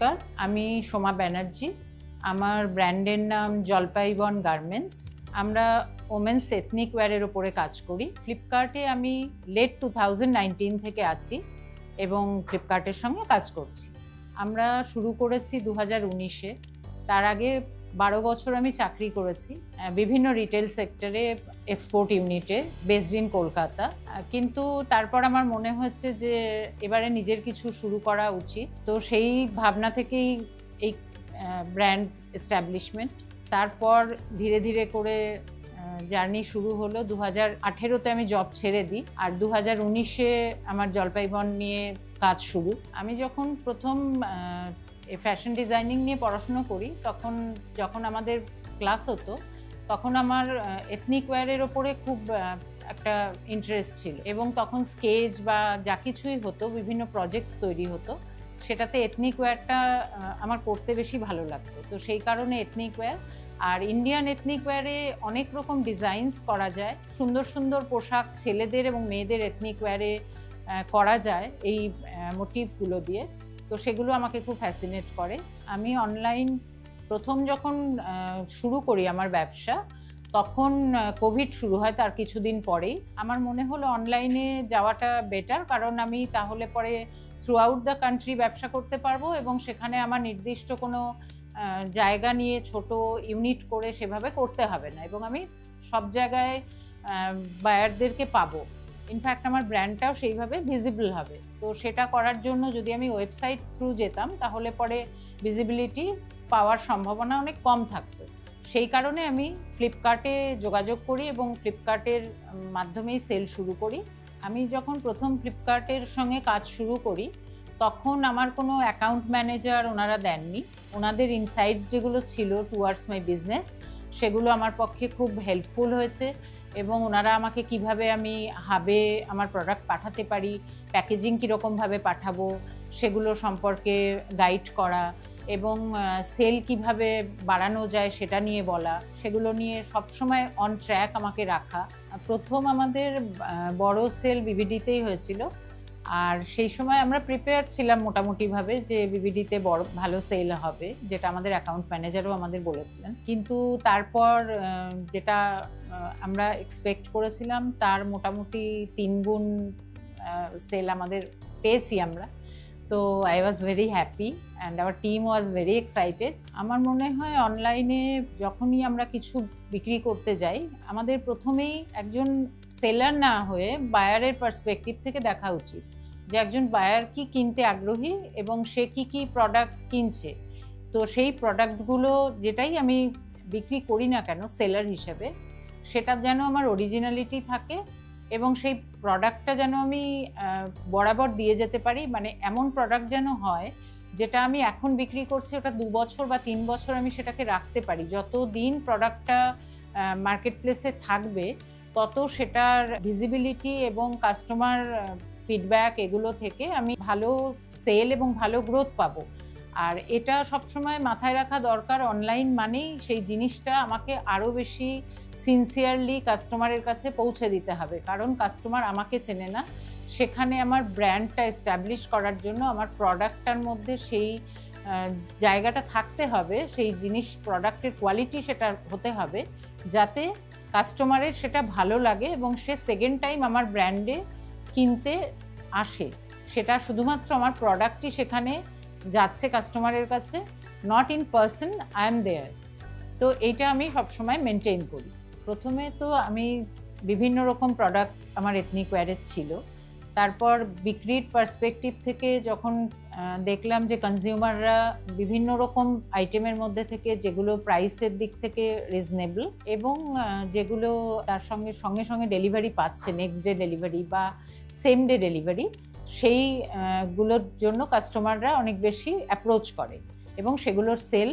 নমস্কার, আমি সোমা ব্যানার্জি। আমার ব্র্যান্ডের নাম জলপাইবন গার্মেন্টস। আমরা ওমেন্স এথনিক ওয়্যারের ওপরে কাজ করি। ফ্লিপকার্টে আমি লেট 2019 থেকে আছি এবং ফ্লিপকার্টের সঙ্গে কাজ করছি। আমরা শুরু করেছি 2019-এ। তার আগে 12 বছর আমি চাকরি করেছি বিভিন্ন রিটেল সেক্টরে, এক্সপোর্ট ইউনিটে, বেসড ইন কলকাতা। কিন্তু তারপর আমার মনে হয়েছে যে এবারে নিজের কিছু শুরু করা উচিত। তো সেই ভাবনা থেকেই এই ব্র্যান্ড এস্টাবলিশমেন্ট। তারপর ধীরে ধীরে করে জার্নি শুরু হলো। 2018-তে আমি জব ছেড়ে দিই, আর 2019-এ আমার জলপাইবন নিয়ে কাজ শুরু। আমি যখন প্রথম ফ্যাশন ডিজাইনিং নিয়ে পড়াশুনো করি, যখন আমাদের ক্লাস হতো, তখন আমার এথনিক ওয়্যারের ওপরে খুব একটা ইন্টারেস্ট ছিল এবং তখন স্কেচ বা যা কিছুই হতো, বিভিন্ন প্রজেক্ট তৈরি হতো, সেটাতে এথনিক ওয়্যারটা আমার করতে বেশি ভালো লাগতো। তো সেই কারণে এথনিক ওয়্যার আর ইন্ডিয়ান এথনিক ওয়্যারে অনেক রকম ডিজাইনস করা যায়, সুন্দর সুন্দর পোশাক ছেলেদের এবং মেয়েদের এথনিক ওয়্যারে করা যায় এই মোটিভগুলো দিয়ে। তো সেগুলো আমাকে খুব ফ্যাসিনেট করে। আমি অনলাইন প্রথম যখন শুরু করি আমার ব্যবসা, তখন কোভিড শুরু হয়, তার কিছুদিন পরেই আমার মনে হলো অনলাইনে যাওয়াটা বেটার, কারণ আমি তাহলে পরে থ্রু আউট দ্য কান্ট্রি ব্যবসা করতে পারবো এবং সেখানে আমার নির্দিষ্ট কোনো জায়গা নিয়ে ছোট ইউনিট করে সেভাবে করতে হবে না এবং আমি সব জায়গায় বায়ারদেরকে পাবো। ইনফ্যাক্ট আমার ব্র্যান্ডটাও সেইভাবে ভিজিবল হবে। তো সেটা করার জন্য যদি আমি ওয়েবসাইট থ্রু যেতাম, তাহলে পরে ভিজিবিলিটি পাওয়ার সম্ভাবনা অনেক কম থাকতো। সেই কারণে আমি ফ্লিপকার্টে যোগাযোগ করি এবং ফ্লিপকার্টের মাধ্যমেই সেল শুরু করি। আমি যখন প্রথম ফ্লিপকার্টের সঙ্গে কাজ শুরু করি, তখন আমার কোনো অ্যাকাউন্ট ম্যানেজার ওনারা দেননি। ওনাদের ইনসাইটস যেগুলো ছিল টুয়ার্ডস মাই বিজনেস, সেগুলো আমার পক্ষে খুব হেল্পফুল হয়েছে এবং ওনারা আমাকে কিভাবে আমি হাবে আমার প্রোডাক্ট পাঠাতে পারি, প্যাকেজিং কীরকমভাবে পাঠাবো, সেগুলো সম্পর্কে গাইড করা এবং সেল কিভাবে বাড়ানো যায় সেটা নিয়ে বলা, সেগুলো নিয়ে সবসময় অন ট্র্যাক আমাকে রাখা। প্রথম আমাদের বড় সেল বিবিডিতেই হয়েছিল, আর সেই সময় আমরা প্রিপেয়ার ছিলাম মোটামুটিভাবে যে বিবিডিতে বড় ভালো সেল হবে, যেটা আমাদের অ্যাকাউন্ট ম্যানেজারও আমাদের বলেছিলেন। কিন্তু তারপর যেটা আমরা এক্সপেক্ট করেছিলাম তার মোটামুটি 3 গুণ সেল আমাদের পেয়েছি আমরা। তো I was very happy and our team was very excited. আমার মনে হয় অনলাইনে যখনই আমরা কিছু বিক্রি করতে যাই, আমাদের প্রথমেই একজন সেলার না হয়ে বায়ারের পার্সপেক্টিভ থেকে দেখা উচিত যে একজন বায়ার কি কিনতে আগ্রহী এবং সে কি কি প্রোডাক্ট কিনছে। তো সেই প্রোডাক্টগুলো যেটাই আমি বিক্রি করি না কেন সেলার হিসেবে, সেটা যেন আমার অরিজিনালিটি থাকে এবং সেই প্রোডাক্টটা যেন আমি বরাবর দিয়ে যেতে পারি। মানে এমন প্রোডাক্ট যেন হয় যেটা আমি এখন বিক্রি করছি, ওটা 2 বছর বা 3 বছর আমি সেটাকে রাখতে পারি। যত দিন প্রোডাক্টটা মার্কেট প্লেসে থাকবে, তত সেটার ভিজিবিলিটি এবং কাস্টমার ফিডব্যাক এগুলো থেকে আমি ভালো সেল এবং ভালো গ্রোথ পাবো। আর এটা সবসময় মাথায় রাখা দরকার, অনলাইন মানেই সেই জিনিসটা আমাকে আরও বেশি সিনসিয়ারলি কাস্টমারের কাছে পৌঁছে দিতে হবে, কারণ কাস্টমার আমাকে চেনে না। সেখানে আমার ব্র্যান্ডটা এস্টাবলিশ করার জন্য আমার প্রোডাক্টটার মধ্যে সেই জায়গাটা থাকতে হবে, সেই জিনিস প্রোডাক্টের কোয়ালিটি সেটা হতে হবে যাতে কাস্টমারের সেটা ভালো লাগে এবং সে সেকেন্ড টাইম আমার ব্র্যান্ডে কিনতে আসে। সেটা শুধুমাত্র আমার প্রোডাক্টই সেখানে যাচ্ছে কাস্টমারের কাছে, not in person, I am there. তো এইটা আমি সবসময় মেনটেন করি। প্রথমে তো আমি বিভিন্ন রকম প্রোডাক্ট আমার এথনিক ওয়্যারের ছিল। তারপর বিক্রির পার্সপেক্টিভ থেকে যখন দেখলাম যে কনজিউমাররা বিভিন্ন রকম আইটেমের মধ্যে থেকে যেগুলো প্রাইসের দিক থেকে রিজনেবল এবং যেগুলো তার সঙ্গে সঙ্গে সঙ্গে ডেলিভারি পাচ্ছে, নেক্সট ডে ডেলিভারি বা সেম ডে ডেলিভারি, সেইগুলোর জন্য কাস্টমাররা অনেক বেশি অ্যাপ্রোচ করে এবং সেগুলোর সেল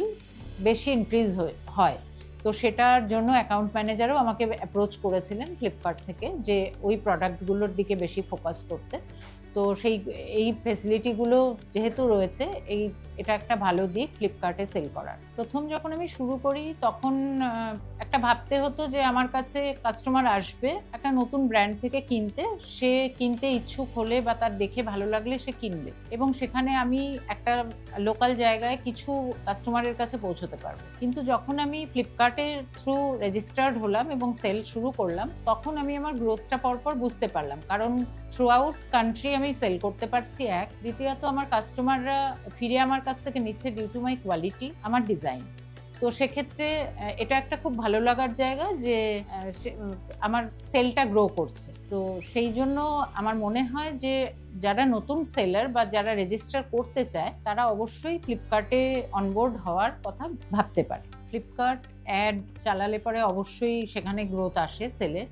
বেশি ইনক্রিজ হয়। তো সেটার জন্য অ্যাকাউন্ট ম্যানেজারও আমাকে অ্যাপ্রোচ করেছিলেন ফ্লিপকার্ট থেকে যে ওই প্রোডাক্টগুলোর দিকে বেশি ফোকাস করতে। তো এই ফেসিলিটিগুলো যেহেতু রয়েছে, এটা একটা ভালো দিক ফ্লিপকার্টে সেল করার। প্রথম যখন আমি শুরু করি তখন একটা ভাবতে হতো যে আমার কাছে কাস্টমার আসবে একটা নতুন ব্র্যান্ড থেকে কিনতে, সে কিনতে ইচ্ছুক হলে বা তার দেখে ভালো লাগলে সে কিনবে, এবং সেখানে আমি একটা লোকাল জায়গায় কিছু কাস্টমারের কাছে পৌঁছতে পারবো। কিন্তু যখন আমি ফ্লিপকার্টের থ্রু রেজিস্টার্ড হলাম এবং সেল শুরু করলাম, তখন আমি আমার গ্রোথটা পরপর বুঝতে পারলাম, কারণ থ্রু আউট কান্ট্রি আমি সেল করতে পারছি এক, দ্বিতীয়ত আমার কাস্টমাররা ফিরে আমার কাছ থেকে নিচ্ছে ডিউ টু মাই কোয়ালিটি, আমার ডিজাইন। তো সেক্ষেত্রে এটা একটা খুব ভালো লাগার জায়গা যে আমার সেলটা গ্রো করছে। তো সেই জন্য আমার মনে হয় যে যারা নতুন সেলার বা যারা রেজিস্টার করতে চায় তারা অবশ্যই ফ্লিপকার্টে অনবোর্ড হওয়ার কথা ভাবতে পারে। ফ্লিপকার্ট অ্যাড চালালে পরে অবশ্যই সেখানে গ্রোথ আসে সেলের,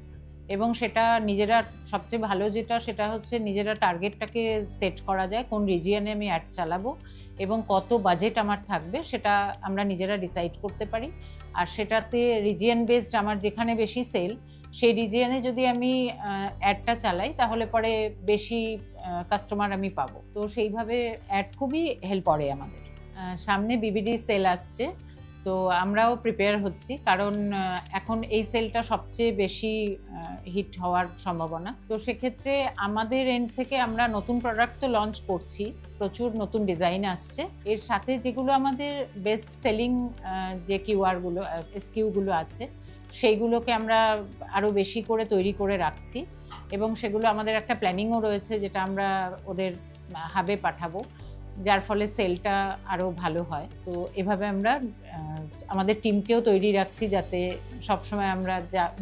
এবং সেটা নিজেরা সবচেয়ে ভালো যেটা সেটা হচ্ছে নিজেরা টার্গেটটাকে সেট করা যায়, কোন রিজিয়নে আমি অ্যাড চালাবো এবং কত বাজেট আমার থাকবে সেটা আমরা নিজেরা ডিসাইড করতে পারি। আর সেটাতে রিজিয়ন বেসড আমার যেখানে বেশি সেল, সেই রিজিয়নে যদি আমি অ্যাডটা চালাই তাহলে পরে বেশি কাস্টমার আমি পাবো। তো সেইভাবে অ্যাড খুবই হেল্প করে আমাদের। সামনে বিবিডি সেল আসছে, তো আমরাও প্রিপেয়ার হচ্ছি, কারণ এখন এই সেলটা সবচেয়ে বেশি হিট হওয়ার সম্ভাবনা। তো সেক্ষেত্রে আমাদের এন্ড থেকে আমরা নতুন প্রোডাক্ট তো লঞ্চ করছি, প্রচুর নতুন ডিজাইন আসছে। এর সাথে যেগুলো আমাদের বেস্ট সেলিং যে এসকিউগুলো আছে সেইগুলোকে আমরা আরও বেশি করে তৈরি করে রাখছি, এবং সেগুলো আমাদের একটা প্ল্যানিংও রয়েছে যেটা আমরা ওদের হাবে পাঠাবো, যার ফলে সেলটা আরও ভালো হয়। তো এভাবে আমরা আমাদের টিমকেও তৈরি রাখছি যাতে সবসময় আমরা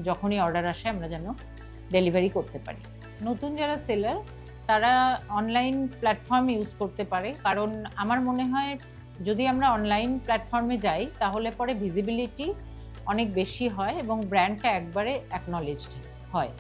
যখনই অর্ডার আসে আমরা যেন ডেলিভারি করতে পারি। নতুন যারা সেলার তারা অনলাইন প্ল্যাটফর্ম ইউজ করতে পারে, কারণ আমার মনে হয় যদি আমরা অনলাইন প্ল্যাটফর্মে যাই তাহলে পরে ভিজিবিলিটি অনেক বেশি হয় এবং ব্র্যান্ডটা একবারে অ্যাকনলেজড হয়।